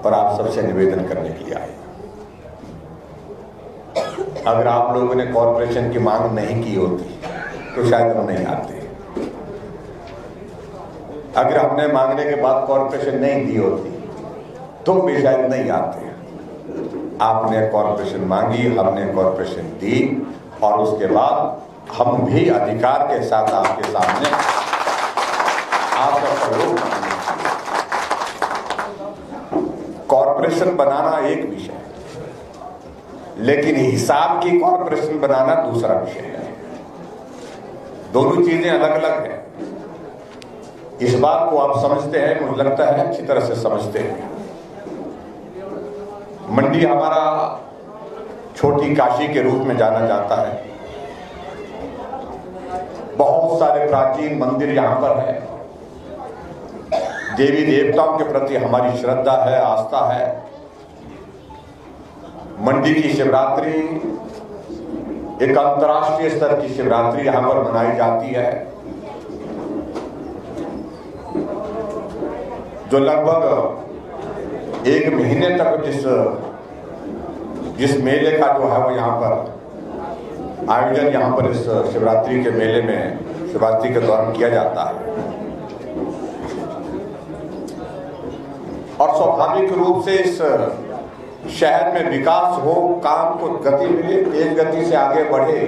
और आप सबसे निवेदन करने के लिए आए। अगर आप लोगों ने कॉरपोरेशन की मांग नहीं की होती तो शायद हम नहीं आते। अगर हमने मांगने के बाद कॉरपोरेशन नहीं दी होती तो भी शायद नहीं आते। आपने कॉरपोरेशन मांगी, हमने कॉरपोरेशन दी और उसके बाद हम भी अधिकार के साथ आपके सामने आपका सहयोग मांगेंगे। कॉरपोरेशन बनाना एक विषय है, लेकिन हिसाब की कॉरपोरेशन बनाना दूसरा विषय है। दोनों चीजें अलग अलग हैं। इस बात को आप समझते हैं, मुझे लगता है अच्छी तरह से समझते हैं। मंडी हमारा छोटी काशी के रूप में जाना जाता है। बहुत सारे प्राचीन मंदिर यहां पर है। देवी देवताओं के प्रति हमारी श्रद्धा है, आस्था है। मंडी की शिवरात्रि एक अंतर्राष्ट्रीय स्तर की शिवरात्रि यहां पर मनाई जाती है, जो लगभग 1 महीने तक जिस मेले का जो है वो यहाँ पर आयोजन यहाँ पर इस शिवरात्रि के मेले में शिवरात्रि के दौरान किया जाता है। और स्वाभाविक रूप से इस शहर में विकास हो, काम को गति मिले, तेज गति से आगे बढ़े।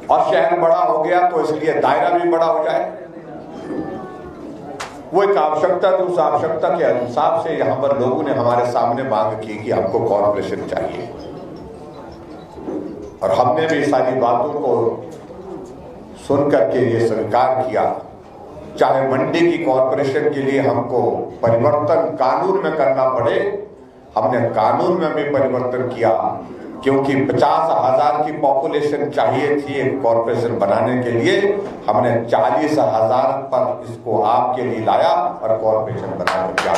और शहर बड़ा हो गया तो इसलिए दायरा भी बड़ा हो जाए। वो एक आवश्यकता थी। उस आवश्यकता के हिसाब से यहाँ पर लोगों ने हमारे सामने मांग की कि हमको कॉरपोरेशन चाहिए, और हमने भी सारी बातों को सुन करके ये स्वीकार किया। चाहे मंडी की कॉरपोरेशन के लिए हमको परिवर्तन कानून में करना पड़े, हमने कानून में भी परिवर्तन किया, क्योंकि 50,000 की पॉपुलेशन चाहिए थी एक कॉरपोरेशन बनाने के लिए। हमने 40,000 पर इसको आपके लिए लाया और कॉरपोरेशन बनाया।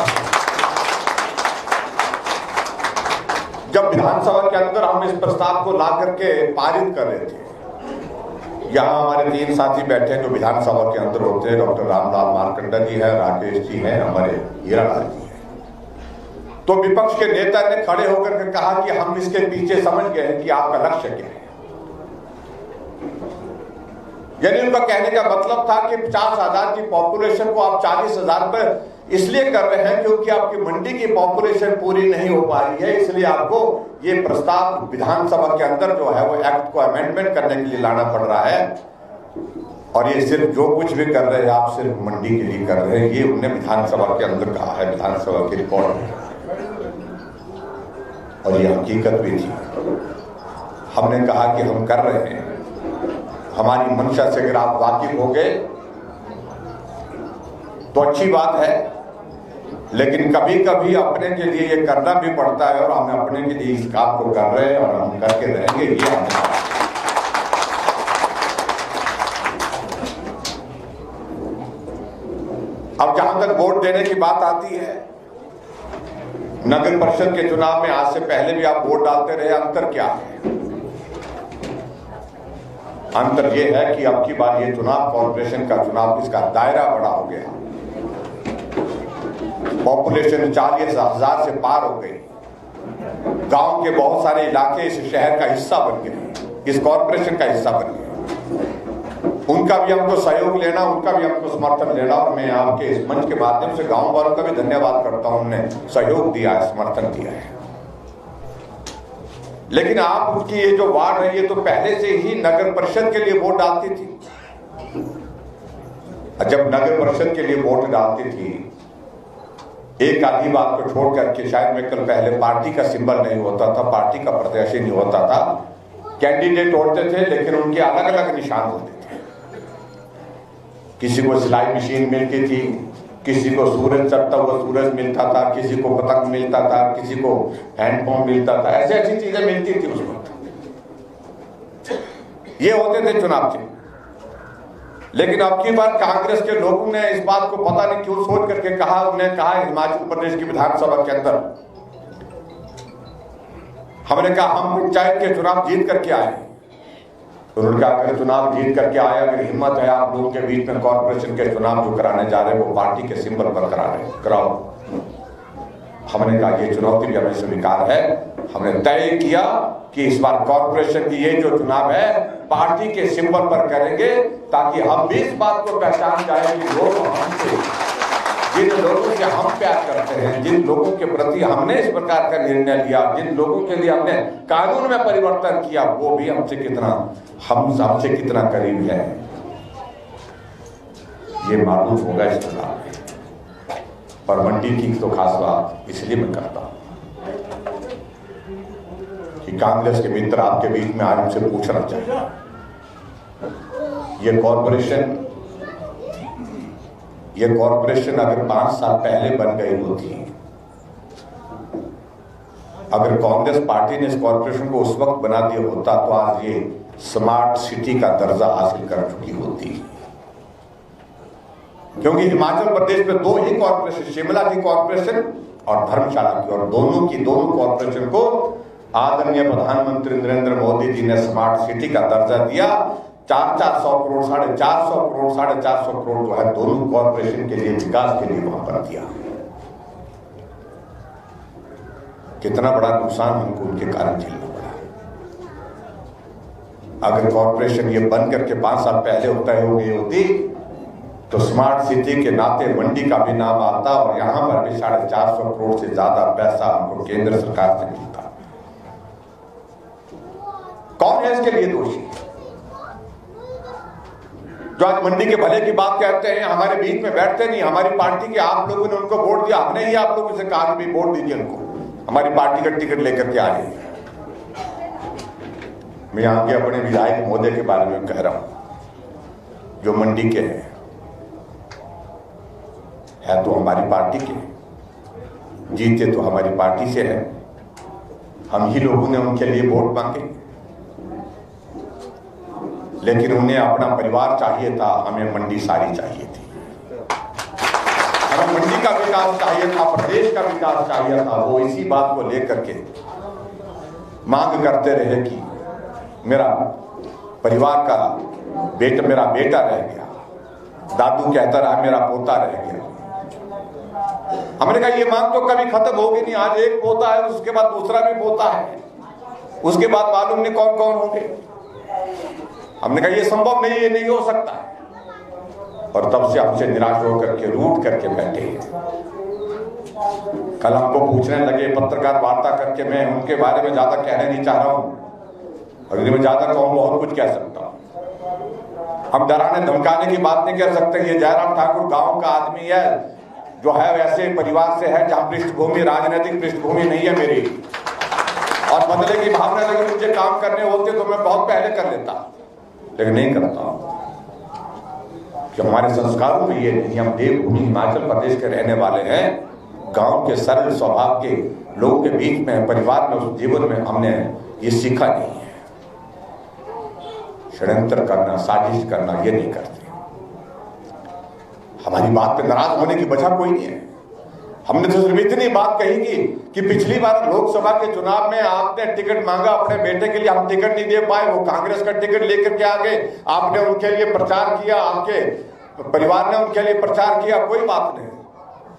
जब विधानसभा के अंदर हम इस प्रस्ताव को ला करके पारित कर रहे थे, यहाँ हमारे 3 साथी बैठे हैं जो विधानसभा के अंदर होते हैं। डॉक्टर रामलाल मार्कंडा जी है, राकेश जी है, हमारे हीरालाल जी है। तो विपक्ष के नेता ने खड़े होकर के कहा कि हम इसके पीछे समझ गए कि आपका लक्ष्य क्या है। यानी उनका कहने का मतलब था कि 50,000 की पॉपुलेशन को आप 40,000 पर इसलिए कर रहे हैं क्योंकि आपकी मंडी की पॉपुलेशन पूरी नहीं हो पा रही है, इसलिए आपको ये प्रस्ताव विधानसभा के अंदर जो है वो एक्ट को अमेंडमेंट करने के लिए लाना पड़ रहा है। और ये सिर्फ जो कुछ भी कर रहे हैं आप सिर्फ मंडी के लिए कर रहे हैं, ये उन्होंने विधानसभा के अंदर कहा है, विधानसभा की रिकॉर्ड में। और ये हकीकत भी थी। हमने कहा कि हम कर रहे हैं, हमारी मंशा से अगर आप वाकिफ हो गए तो अच्छी बात है, लेकिन कभी कभी अपने के लिए ये करना भी पड़ता है, और हम अपने के लिए इस काम को कर रहे हैं और हम करके रहेंगे। ये हमने अब जहां तक वोट देने की बात आती है, नगर परिषद के चुनाव में आज से पहले भी आप वोट डालते रहे। अंतर क्या है? अंतर यह है कि अब की बार ये चुनाव कॉर्पोरेशन का चुनाव, इसका दायरा बड़ा हो गया। पॉपुलेशन 40,000 से पार हो गई। गांव के बहुत सारे इलाके इस शहर का हिस्सा बन गए, इस कॉर्पोरेशन का हिस्सा बन गए। उनका भी हमको सहयोग लेना, उनका भी हमको समर्थन लेना। और मैं आपके इस मंच के माध्यम से गांव वालों का भी धन्यवाद करता हूं, उन्होंने सहयोग दिया है, समर्थन दिया है। लेकिन आप उसकी ये जो वार्ड है, ये तो पहले से ही नगर परिषद के लिए वोट डालती थी। जब नगर परिषद के लिए वोट डालती थी, एक आधी बात को छोड़ करके, शायद मैं कल पहले पार्टी का सिंबल नहीं होता था, पार्टी का प्रत्याशी नहीं होता था, कैंडिडेट होते थे, लेकिन उनके अलग अलग निशान होते थे। किसी को सिलाई मशीन मिलती थी, किसी को सूरज चढ़ता हुआ सूरज मिलता था, किसी को पतंग मिलता था, किसी को हैंडपंप मिलता था। ऐसी ऐसी चीजें मिलती थी उस वक्त। ये होते थे चुनाव के। लेकिन अब की बार कांग्रेस के लोगों ने इस बात को पता नहीं क्यों सोच करके कहा, उन्हें कहा हिमाचल प्रदेश की विधानसभा के अंदर, हमने कहा हम पंचायत के चुनाव जीत करके आए, उन्होंने कहा अगर चुनाव जीत करके आए, अगर हिम्मत है आप लोगों के बीच में कॉर्पोरेशन के चुनाव जो कराने जा रहे हैं वो पार्टी के सिंबल पर कराओ। हमने कहा ये चुनौती भी हमें स्वीकार है। हमने तय किया कि इस बार कॉर्पोरेशन की ये जो चुनाव है पार्टी के सिंबल पर करेंगे, ताकि हम भी इस बात को पहचान जाए कि लोग हमसे, जिन लोगों से हम प्यार करते हैं, जिन लोगों के प्रति हमने इस प्रकार का निर्णय लिया, जिन लोगों के लिए हमने कानून में परिवर्तन किया, वो भी हमसे कितना करीब है, ये मालूम होगा इस चुनाव में। पर मंडी की तो खास बात इसलिए मैं करता हूं कि कांग्रेस के मित्र आपके बीच में आज हमसे पूछना चाहिए, ये कॉरपोरेशन अगर 5 साल पहले बन गई होती, अगर कांग्रेस पार्टी ने इस कॉरपोरेशन को उस वक्त बना दिया होता तो आज ये स्मार्ट सिटी का दर्जा हासिल कर चुकी होती। क्योंकि हिमाचल प्रदेश में 2 ही कॉरपोरेशन, शिमला की कॉरपोरेशन और धर्मशाला की, और दोनों कॉरपोरेशन को आदरणीय प्रधानमंत्री नरेंद्र मोदी जी ने स्मार्ट सिटी का दर्जा दिया। 400 करोड़, 450 करोड़, 450 करोड़ जो है दोनों कॉरपोरेशन के लिए विकास के लिए वहां पर दिया। कितना बड़ा नुकसान हमको उनके कारण झेलना पड़ा। अगर कॉरपोरेशन ये बन करके 5 साल पहले तय हो गई होती तो स्मार्ट सिटी के नाते मंडी का भी नाम आता और यहां पर भी 450 करोड़ से ज्यादा पैसा हमको केंद्र सरकार से मिलता। कौन है इसके लिए दोषी? जो आज मंडी के भले की बात कहते हैं, हमारे बीच में बैठते नहीं। हमारी पार्टी के आप लोगों ने उनको वोट दिया, हमने ही आप लोगों से कहा कि वोट दीजिए उनको, हमारी पार्टी का टिकट लेकर के आए। मैं यहां के अपने विधायक महोदय के बारे में कह रहा हूं जो मंडी के हैं, है तो हमारी पार्टी के, जीते तो हमारी पार्टी से है। हम ही लोगों ने उनके लिए वोट मांगे, लेकिन उन्हें अपना परिवार चाहिए था, हमें मंडी सारी चाहिए थी। हमें मंडी का विकास चाहिए था, प्रदेश का विकास चाहिए था। वो इसी बात को लेकर के मांग करते रहे कि मेरा परिवार का मेरा बेटा रह गया, दादू कहता रहा मेरा पोता रह गया। हमने कहा ये मांग तो कभी खत्म होगी नहीं। आज एक पोता है, उसके बाद दूसरा भी पोता है, उसके बाद मालूम नहीं कौन कौन होंगे। हमने कहा ये संभव नहीं, ये नहीं हो सकता। और तब से हमसे निराश होकर के रूठ करके बैठे। कल हमको पूछने लगे पत्रकार वार्ता करके, मैं उनके बारे में ज्यादा कहने नहीं चाह रहा हूं, अगर मैं ज्यादा कहूं बहुत कुछ कह सकता हूं। हम डराने धमकाने की बात नहीं कर सकते। ये जयराम ठाकुर गांव का आदमी है, जो है वैसे परिवार से है जहां पृष्ठभूमि, राजनीतिक पृष्ठभूमि नहीं है मेरी, और बदले की भावना अगर मुझे काम करने होते तो मैं बहुत पहले कर लेता, लेकिन नहीं करता कि हमारे संस्कारों में ये नहीं। हम देवभूमि हिमाचल प्रदेश के रहने वाले हैं, गांव के सरल स्वभाव के लोगों के बीच में, परिवार में, उस जीवन में हमने ये सीखा नहीं है। षड्यंत्र करना, साजिश करना ये नहीं करते। हमारी बात पे नाराज होने की वजह कोई नहीं है। हमने तो सिर्फ इतनी बात कही कि पिछली बार लोकसभा के चुनाव में आपने टिकट मांगा अपने बेटे के लिए, हम टिकट नहीं दे पाए, वो कांग्रेस का टिकट लेकर के आ गए, आपने उनके लिए प्रचार किया, आपके परिवार ने उनके लिए प्रचार किया, कोई बात नहीं।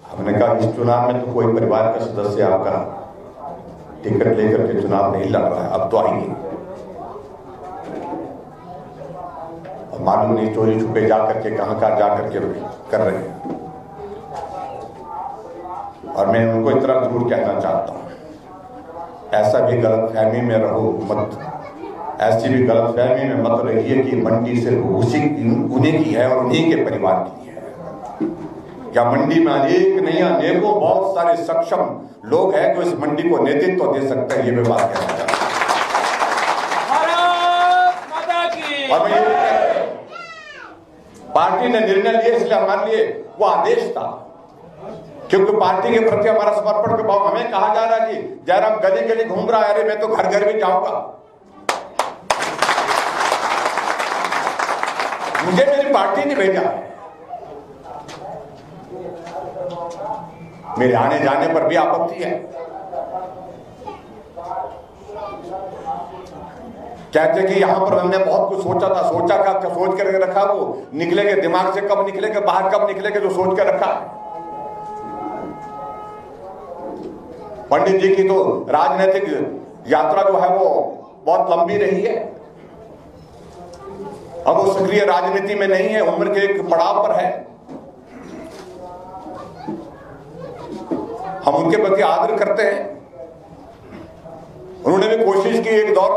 हमने कहा इस चुनाव में तो कोई परिवार का सदस्य आपका टिकट लेकर के चुनाव नहीं लड़ रहा है, अब तो आएंगे। मालूम नहीं चोरी छुपे जा करके कहां जा करके कर रहे हैं। और मैं उनको इतना जरूर कहना चाहता हूं, ऐसा भी गलतफहमी में रहो मत, ऐसी भी गलतफहमी में मत रहिए कि मंडी सिर्फ उन्हीं की है और उन्हीं के परिवार की है। क्या मंडी में अनेक नहीं, अनेकों बहुत सारे सक्षम लोग हैं जो इस मंडी को नेतृत्व दे सकते हैं, ये मैं बात कहना चाहता हूं। और मैं पार्टी ने निर्णय लिया, इसलिए हमारे लिए वो आदेश था, क्योंकि पार्टी के प्रति हमारा समर्पण के भाव। हमें कहा जा रहा है कि जयराम गली गली घूम रहा है, अरे मैं तो घर घर भी जाऊंगा। मुझे मेरी पार्टी ने भेजा, मेरे आने जाने पर भी आपत्ति है। कहते कि यहां पर हमने बहुत कुछ सोचा था, सोचा का सोच कर रखा, वो निकलेंगे दिमाग से कब निकलेंगे, बाहर कब निकलेंगे जो सोच कर रखा। पंडित जी की तो राजनीतिक यात्रा जो है वो बहुत लंबी रही है। अब वो सक्रिय राजनीति में नहीं है, उम्र के एक पड़ाव पर है। हम उनके प्रति आदर करते हैं। उन्होंने भी कोशिश की, एक दौर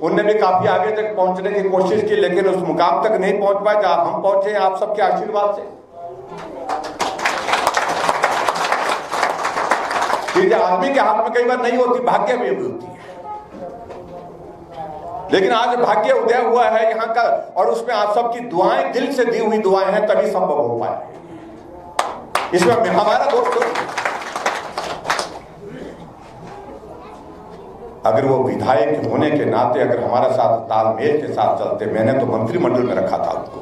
उन्होंने भी काफी आगे तक पहुंचने की कोशिश की, लेकिन उस मुकाम तक नहीं पहुंच पाए जहां हम पहुंचे आप सबके आशीर्वाद से। चीजें आदमी के हाथ में कई बार नहीं होती, भाग्य में भी होती है। लेकिन आज भाग्य उदय हुआ है यहां का, और उसमें आप सबकी दुआएं, दिल से दी हुई दुआएं हैं, तभी संभव हो पाए। इसमें हमारा दोस्त अगर वो विधायक होने के नाते अगर हमारे साथ तालमेल के साथ चलते, मैंने तो मंत्रिमंडल में रखा था उनको,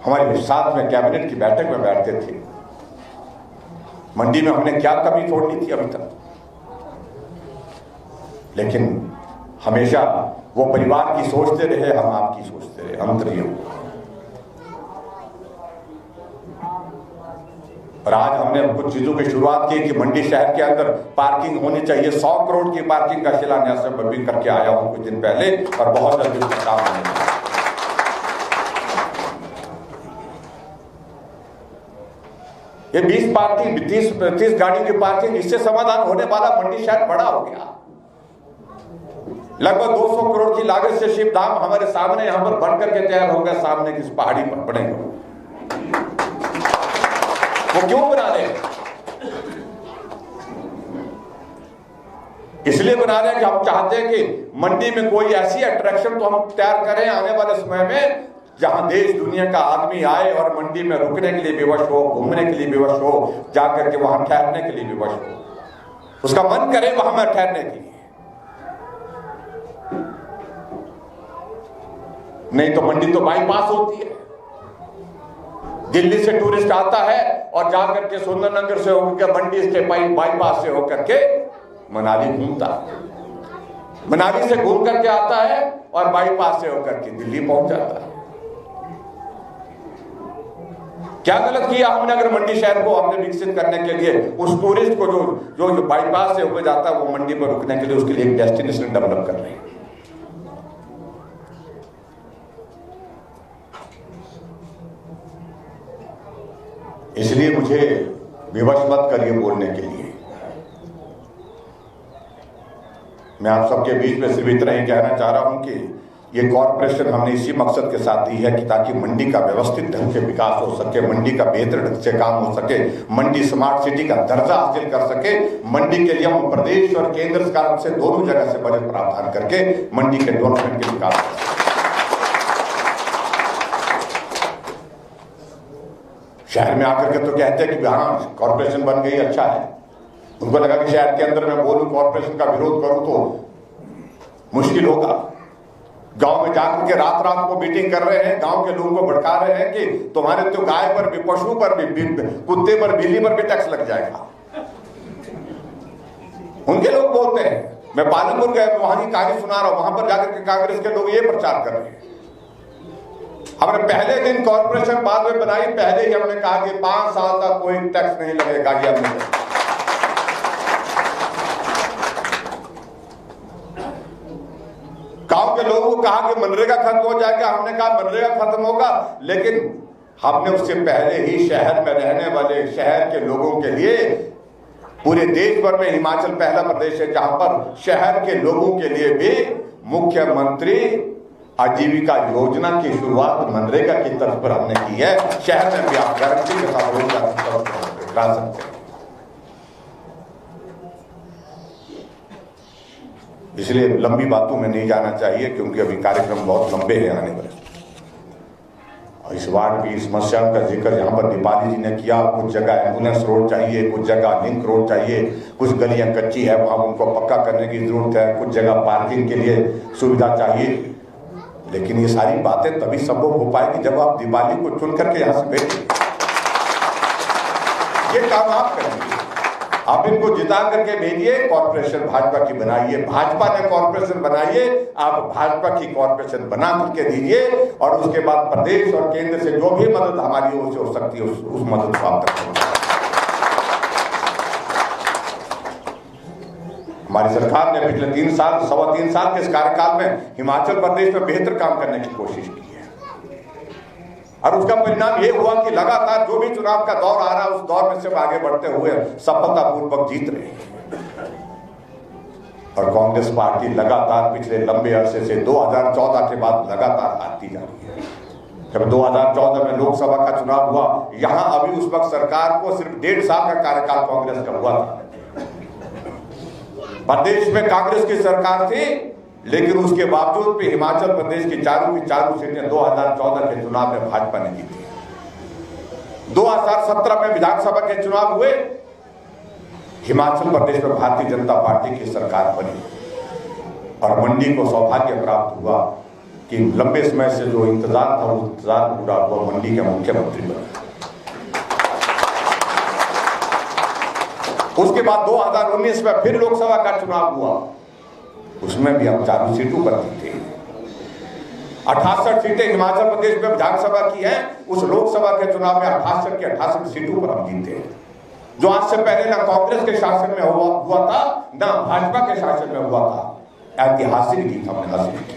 हमारे साथ में कैबिनेट की बैठक में बैठते थे। मंडी में हमने क्या कमी छोड़नी थी अभी तक, लेकिन हमेशा वो परिवार की सोचते रहे, हम आपकी सोचते रहे, अंतर ये हुआ। और आज हमने कुछ चीजों की शुरुआत की कि मंडी शहर के अंदर पार्किंग होनी चाहिए। 100 करोड़ की पार्किंग का शिलान्यास मैं भी करके आया हूं कुछ दिन पहले, और बहुत जल्दी उसका काम होने वाला है। ये 20 पार्किंग, 30 गाड़ियों की पार्किंग, इससे समाधान होने वाला। मंडी शहर बड़ा हो गया, लगभग 200 करोड़ की लागत से शिवधाम हमारे सामने यहां पर बन करके तैयार हो गया, सामने की पहाड़ी पर बनेगा। वो क्यों बना रहे हैं? इसलिए बना रहे हैं कि हम चाहते हैं कि मंडी में कोई ऐसी अट्रैक्शन तो हम तैयार करें आने वाले समय में, जहां देश दुनिया का आदमी आए और मंडी में रुकने के लिए विवश हो, घूमने के लिए विवश हो, जाकर के वहां ठहरने के लिए विवश हो, उसका मन करे वहां में ठहरने के लिए। नहीं तो मंडी तो बाईपास होती है। दिल्ली से टूरिस्ट आता है और जाकर के सुंदरनगर से होकर मंडी के बाईपास से होकर के मनाली घूमता है, मनाली से घूम करके आता है और बाईपास से होकर के दिल्ली पहुंच जाता है। क्या गलत किया हमने अगर मंडी शहर को हमने विकसित करने के लिए उस टूरिस्ट को जो बाईपास से होकर जाता है वो मंडी पर रुकने के लिए उसके लिए एक डेस्टिनेशन डेवलप कर रहे हैं। इसलिए मुझे विवश मत करिए बोलने के लिए। मैं आप सबके बीच में सिर्फ इतना ही कहना चाह रहा हूं कि ये कॉर्पोरेशन हमने इसी मकसद के साथ दी है कि ताकि मंडी का व्यवस्थित ढंग से विकास हो सके, मंडी का बेहतर ढंग से काम हो सके, मंडी स्मार्ट सिटी का दर्जा हासिल कर सके। मंडी के लिए हम प्रदेश और केंद्र सरकार से दोनों जगह से बजट प्रावधान करके मंडी के डेवलपमेंट के विकास कर सके। शहर में आकर के तो कहते हैं कि हाँ कॉर्पोरेशन बन गई, अच्छा है। उनको लगा कि शहर के अंदर मैं बोलूं कॉर्पोरेशन का विरोध करूं तो मुश्किल होगा। गांव में जाकर के रात रात को मीटिंग कर रहे हैं, गांव के लोगों को भड़का रहे हैं कि तुम्हारे तो गाय पर भी, पशु पर भी, कुत्ते पर, बिल्ली पर भी टैक्स लग जाएगा। उनके लोग बोलते हैं। मैं पालनपुर गया, वहां की कहानी सुना रहा हूं, वहां पर जाकर के कांग्रेस के लोग ये प्रचार कर रहे हैं। हमने पहले दिन कॉर्पोरेशन बाद में बनाई, पहले ही हमने कहा कि 5 साल तक कोई टैक्स नहीं लगेगा। ये हमने गांव के लोगों को कहा कि मनरेगा खत्म हो जाएगा, हमने कहा मनरेगा खत्म होगा, लेकिन हमने उससे पहले ही शहर में रहने वाले शहर के लोगों के लिए, पूरे देश भर में हिमाचल पहला प्रदेश है जहां पर शहर के लोगों के लिए भी मुख्यमंत्री आजीविका योजना की शुरुआत मनरेगा की तर्ज पर हमने की है। शहर में भी आप गारंटी के साथ रोजगार ला सकते हैं। इसलिए लंबी बातों में नहीं जाना चाहिए क्योंकि अभी कार्यक्रम बहुत लंबे हैं आने वाले। और इस वार्ड की समस्या का जिक्र यहाँ पर दीपाली जी ने किया। कुछ जगह एम्बुलेंस रोड चाहिए, कुछ जगह लिंक रोड चाहिए, कुछ गलियां कच्ची है वहां उनको पक्का करने की जरूरत है, कुछ जगह पार्किंग के लिए सुविधा चाहिए। लेकिन ये सारी बातें तभी संभव हो पाएगी जब आप दीपाली को चुन करके यहां से बैठेंगे। ये काम आप करेंगे। आप इनको जिता करके भेजिए, कॉर्पोरेशन भाजपा की बनाइए, भाजपा ने कॉर्पोरेशन बनाइए, आप भाजपा की कॉर्पोरेशन बना करके दीजिए और उसके बाद प्रदेश और केंद्र से जो भी मदद हमारी ओर से हो सकती है उस मदद को आप तक पहुंचाएं। हमारी सरकार ने पिछले 3 साल, 3.25 साल के इस कार्यकाल में हिमाचल प्रदेश में बेहतर काम करने की कोशिश की है और उसका परिणाम ये हुआ कि लगातार जो भी चुनाव का दौर आ रहा है उस दौर में से आगे बढ़ते हुए सफलतापूर्वक जीत रहे हैं। और कांग्रेस पार्टी लगातार पिछले लंबे अरसे से 2014 के बाद लगातार हारती जा रही है। जब 2014 में लोकसभा का चुनाव हुआ, यहां अभी उस वक्त सरकार को सिर्फ 1.5 साल का कार्यकाल कांग्रेस का हुआ था। प्रदेश में कांग्रेस की सरकार थी, लेकिन उसके बावजूद भी हिमाचल प्रदेश की चारों सीटें 2014 के चुनाव में भाजपा ने जीती। 2017 में विधानसभा के चुनाव हुए, हिमाचल प्रदेश में भारतीय जनता पार्टी की सरकार बनी और मंडी को सौभाग्य प्राप्त हुआ कि लंबे समय से जो इंतजार था वो इंतजार पूरा हुआ, मंडी के मुख्यमंत्री बने। उसके बाद 2019 में फिर लोकसभा का चुनाव हुआ, उसमें भी हम 4 सीटों पर जीते। 68 सीटें हिमाचल प्रदेश में विधानसभा की हैं, उस लोकसभा के चुनाव में 68 की 68 सीटों पर हम जीते, जो आज से पहले ना कांग्रेस के शासन में हुआ था ना भाजपा के शासन में हुआ था। ऐतिहासिक जीत हमने हासिल की।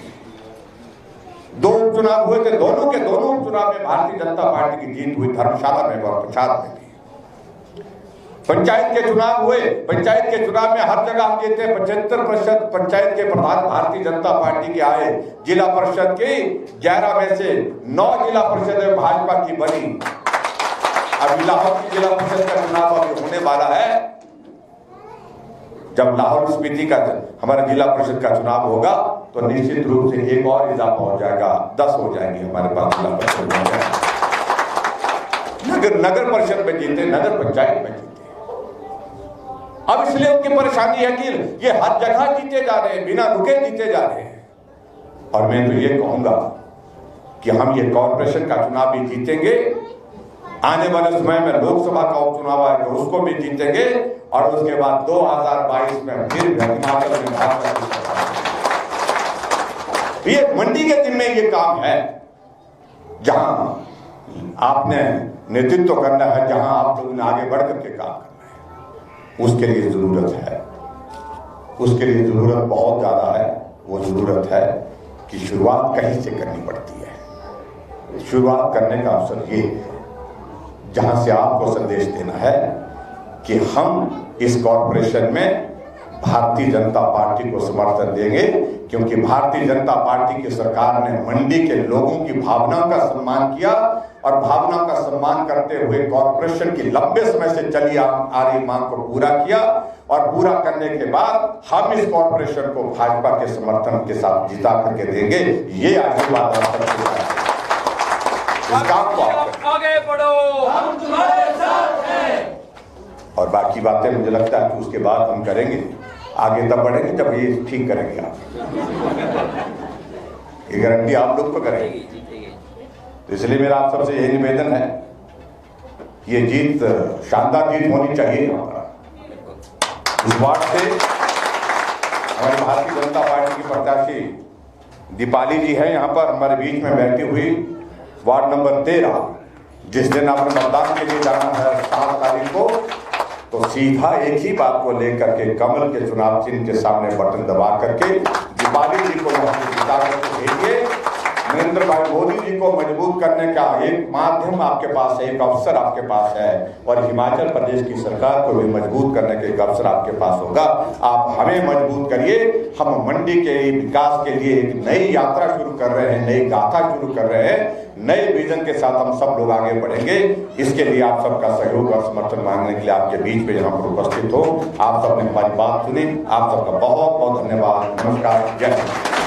2 उपचुनाव हुए थे, दोनों के दोनों उपचुनाव में भारतीय जनता पार्टी की जीत हुई, धर्मशाला में और प्रचार में भी। पंचायत के चुनाव हुए, पंचायत के चुनाव में हर जगह हम जीते। 75% पंचायत के प्रधान भारतीय जनता पार्टी के आए। जिला परिषद की 11 में से 9 जिला परिषद भाजपा की बनी। अभी लाहौर की जिला परिषद का चुनाव अभी होने वाला है। जब लाहौर स्पीति का हमारा जिला परिषद का चुनाव होगा तो निश्चित रूप से एक और इजाफा हो जाएगा, 10 हो जाएंगे हमारे पास जिला परिषद। नगर परिषद में जीते, नगर पंचायत में जीते। अब इसलिए उनकी परेशानी है कि ये हर जगह जीते जा रहे हैं, बिना रुके जीते जा रहे हैं। और मैं तो ये कहूंगा कि हम ये कॉर्पोरेशन का चुनाव भी जीतेंगे, आने वाले समय में लोकसभा का उपचुनाव आएगा उसको भी जीतेंगे और उसके बाद 2022 में फिर हिमाचल में ये मंडी के दिन में ये काम है जहां आपने नेतृत्व करना है, जहां आप लोगों ने आगे बढ़ करके काम करना है। उसके लिए जरूरत है, उसके लिए जरूरत बहुत ज्यादा है। वो जरूरत है कि शुरुआत कहीं से करनी पड़ती है। शुरुआत करने का अवसर ये जहां से आपको संदेश देना है कि हम इस कॉर्पोरेशन में भारतीय जनता पार्टी को समर्थन देंगे, क्योंकि भारतीय जनता पार्टी की सरकार ने मंडी के लोगों की भावनाओं का सम्मान किया और भावनाओं का सम्मान करते हुए कॉर्पोरेशन की लंबे समय से चली आ रही मांग को पूरा किया और पूरा करने के बाद हम इस कॉर्पोरेशन को भाजपा के समर्थन के साथ जिता करके देंगे। ये आशीर्वाद आगे बढ़ो, हम तुम्हारे साथ हैं। और बाकी बातें मुझे लगता है कि उसके बाद हम करेंगे, आगे तब बढ़ेंगे जब ये ठीक करेंगे आप। ये गारंटी आप लोग को करेंगे। तो इसलिए मेरा आप सबसे यही निवेदन है, ये जीत शानदार जीत होनी चाहिए। यहाँ पर इस वार्ड से हमारी भारतीय जनता पार्टी की प्रत्याशी दीपाली जी है यहाँ पर हमारे बीच में बैठी हुई, वार्ड नंबर 13। जिस दिन आपने मतदान के लिए जाना है 7 तारीख को, तो सीधा एक ही बात को लेकर के कमल के चुनाव चिन्ह के सामने बटन दबा करके दीपाली जी को यहाँ से जिता करके भेजिए। नरेंद्र भाई मोदी जी को मजबूत करने का एक माध्यम आपके पास है, एक अवसर आपके पास है और हिमाचल प्रदेश की सरकार को भी मजबूत करने का एक अवसर आपके पास होगा। आप हमें मजबूत करिए। हम मंडी के विकास के लिए एक नई यात्रा शुरू कर रहे हैं, नई गाथा शुरू कर रहे हैं, नए विजन के साथ हम सब लोग आगे बढ़ेंगे। इसके लिए आप सबका सहयोग और समर्थन मांगने के लिए आपके बीच में यहाँ पर उपस्थित हो। आप सबने हमारी बात सुनी, आप सबका बहुत बहुत धन्यवाद। नमस्कार, जय हिंद।